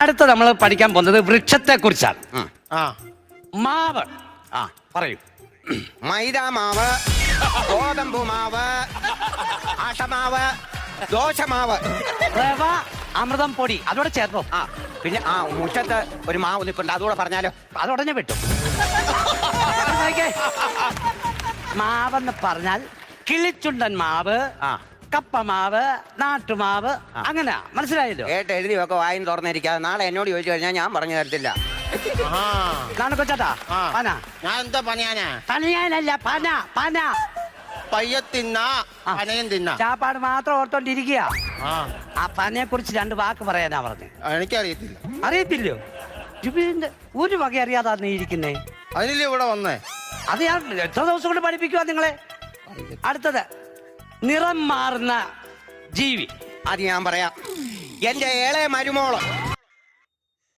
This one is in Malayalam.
അടുത്ത നമ്മൾ പഠിക്കാൻ പോകുന്നത് വൃക്ഷത്തെ കുറിച്ചാണ്. ആ മാവ്. പറയൂ. മൈദാമാവ്, ഗോതമ്പ് മാവ്, ആട്ടമാവ്, ദോശമാവ്, റവ, അമൃതം പൊടി അതോടെ ചേർത്തോ. പിന്നെ മുറ്റത്ത് ഒരു മാവ് നിൽപ്പുണ്ട്, അതുകൂടെ പറഞ്ഞാലോ? അതുടനെ വിട്ടു. മാവെന്ന് പറഞ്ഞാൽ കിളിച്ചുണ്ടൻ മാവ്, കപ്പമാവ്, നാട്ടുമാവ്, അങ്ങനെ മനസ്സിലായല്ലോ. കേട്ട് എഴുതി വെക്കോ, വായും തുറന്നിരിക്കാതെ. നാളെ എന്നോട് ചോദിച്ചു കഴിഞ്ഞാൽ ഞാൻ പറഞ്ഞു തരത്തില്ല. കൊച്ചാട്ടാ പന. ഞാൻ എന്താ പണിയാനാ? പനിയാനല്ല, പന പന. പയ്യ തിന്നാ പനയും തിന്നാ. ചാപ്പാട് മാത്രം ഓർത്തോണ്ടിരിക്കുക. ആ പനയെ കുറിച്ച് 2 വാക്ക് പറയാനാ പറഞ്ഞു. എനിക്കറിയത്തില്ല. അറിയത്തില്ലയോ? ജുബിന്റെ ഒരു വക അറിയാതാ നീ ഇരിക്കുന്നേ. അതിനല്ലേ ഇവിടെ വന്നേ? അത് ഞാൻ എത്ര ദിവസം കൊണ്ട് പഠിപ്പിക്കുക നിങ്ങളെ. അടുത്തത് നിറം മാറുന്ന ജീവി. അത് ഞാൻ പറയാം. എന്റെ ഏളെ മരുമോള്